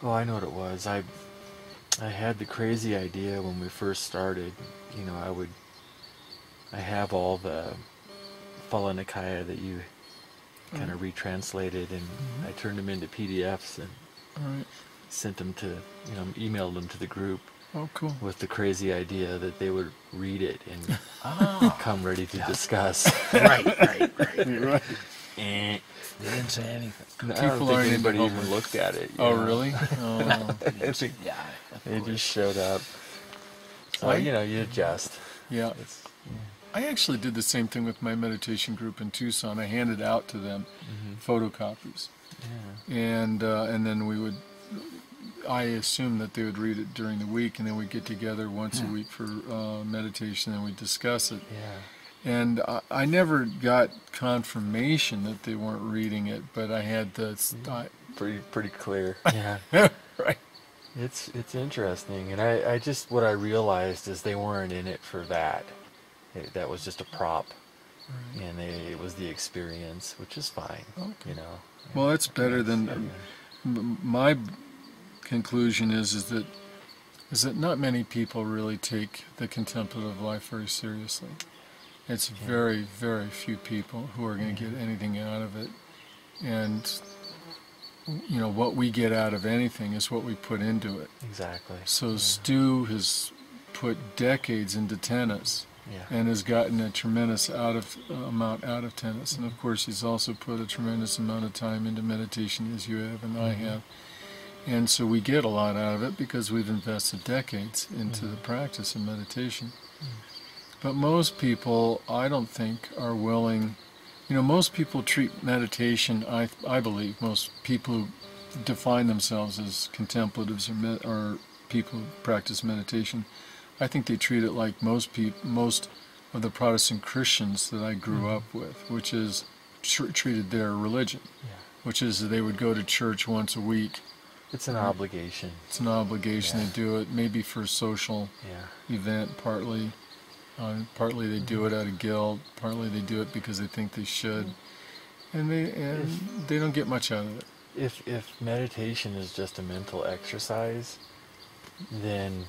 Oh, I know what it was. I had the crazy idea when we first started. You know, I have all the Phala Nikaya that you kind of retranslated, and I turned them into PDFs and Right. sent them to, emailed them to the group Oh, cool. with the crazy idea that they would read it and Oh, come ready to discuss. right. Right. Eh. They didn't say anything. I People don't think aren't into anybody even homework. looked at it. Oh, really? Oh, I think Yeah, of they course. just showed up. So, I- you adjust. yeah. It's, I actually did the same thing with my meditation group in Tucson. I handed out to them photocopies, yeah. and then we would. I assumed that they would read it during the week, and then we'd get together once a week for meditation, and we'd discuss it. Yeah. And I never got confirmation that they weren't reading it, but I had the Pretty clear. Yeah. right. It's interesting, and I just, what I realized is they weren't in it for that. That was just a prop, and it was the experience, which is fine. Okay. And Well, that's better than yeah. my conclusion is that not many people really take the contemplative life very seriously. It's very, very few people who are going to get anything out of it, and what we get out of anything is what we put into it. Exactly. So Stu has put decades into tennis. Yeah. And has gotten a tremendous amount out of tennis. And of course he's also put a tremendous amount of time into meditation, as you have and I have. And so we get a lot out of it because we've invested decades into the practice of meditation. But most people, I don't think, are willing. Most people treat meditation, I believe, most people who define themselves as contemplatives or people who practice meditation, I think they treat it like most of the Protestant Christians that I grew up with, which is treated their religion, which is they would go to church once a week. It's an obligation. It's an obligation. Yeah. They do it maybe for a social event, partly. Partly they do it out of guilt. Partly they do it because they think they should, and they don't get much out of it. If meditation is just a mental exercise, then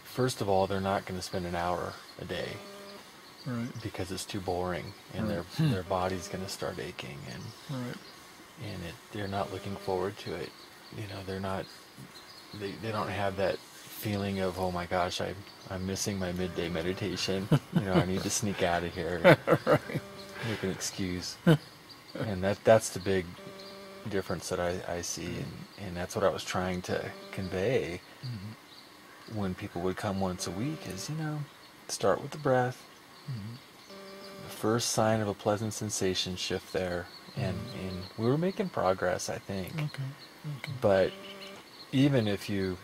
first of all, they're not going to spend an hour a day, Right. because it's too boring, and Right. their body's going to start aching, and Right. they're not looking forward to it. They're not. They don't have that feeling of, oh my gosh, I'm missing my midday meditation. I need to sneak out of here. Right. Make an excuse. And that's the big difference that I see, and that's what I was trying to convey when people would come once a week is, start with the breath. The first sign of a pleasant sensation, shift there, and we were making progress, I think. Okay. But even if you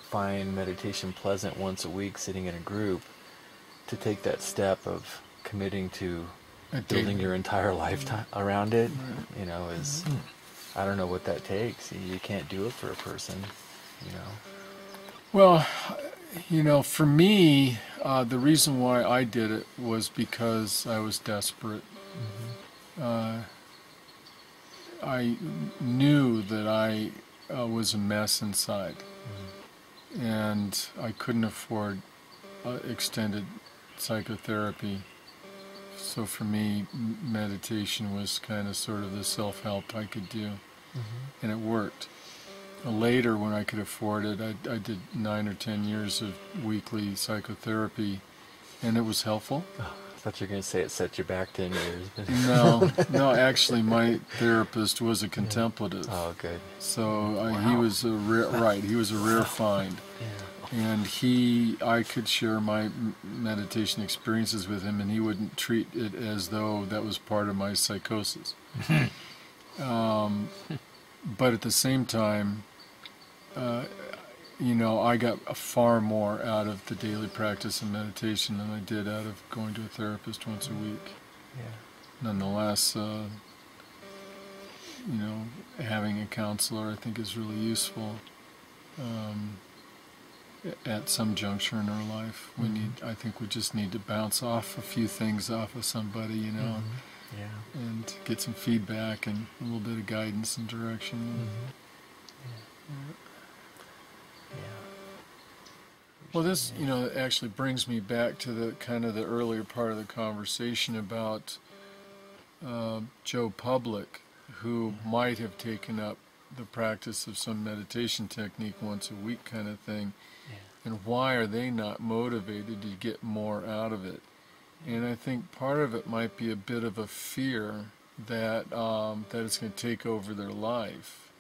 find meditation pleasant once a week sitting in a group, to take that step of committing to building your entire lifetime around it, is, I don't know what that takes. You can't do it for a person, Well, for me, the reason why I did it was because I was desperate. I knew that I was a mess inside, and I couldn't afford extended psychotherapy. So for me, meditation was kind of sort of the self-help I could do, and it worked. Later, when I could afford it, I did 9 or 10 years of weekly psychotherapy, and it was helpful. I thought you were going to say it set you back 10 years. But No, actually, my therapist was a contemplative. Oh, good. So he was a rare find. And I could share my meditation experiences with him, and he wouldn't treat it as though that was part of my psychosis. But at the same time, I got far more out of the daily practice of meditation than I did out of going to a therapist once a week. Nonetheless, having a counselor, I think, is really useful. At some juncture in our life, I think we just need to bounce off a few things off of somebody, Yeah. and get some feedback and a little bit of guidance and direction. Yeah. Well, this, actually brings me back to the kind of the earlier part of the conversation about Joe Public, who might have taken up the practice of some meditation technique once a week kind of thing, and why are they not motivated to get more out of it? And I think part of it might be a bit of a fear that that it's going to take over their life,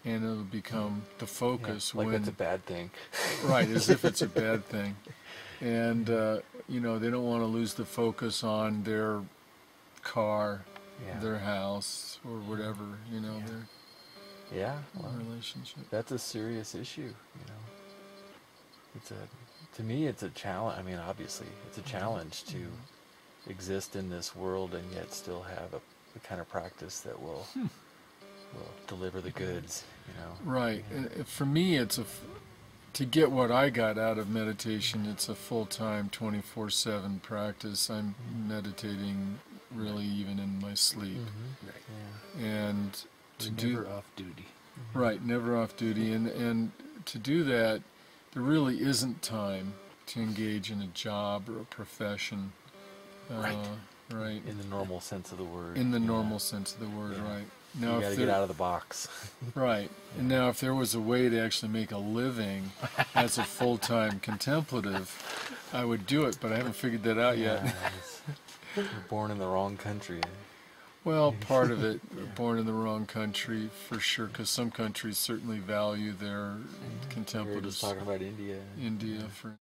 and it'll become the focus. Like when it's a bad thing. Right, as if it's a bad thing. And, they don't want to lose the focus on their car, their house, or whatever, their relationship. That's a serious issue, to me, it's a challenge. I mean, obviously, it's a challenge to exist in this world and yet still have the kind of practice that will deliver the goods, Right. And for me, to get what I got out of meditation, it's a full-time 24/7 practice. I'm meditating really even in my sleep. Right. And You're never off duty. Right, never off duty. And to do that, there really isn't time to engage in a job or a profession. Right. Right. In the normal sense of the word. In the normal sense of the word, right. Now, you got to get out of the box. Right. And now if there was a way to actually make a living as a full-time contemplative, I would do it, but I haven't figured that out yet. You're born in the wrong country. Well, part of it, born in the wrong country, for sure, because some countries certainly value their contemplatives. We were just talking about India. India, for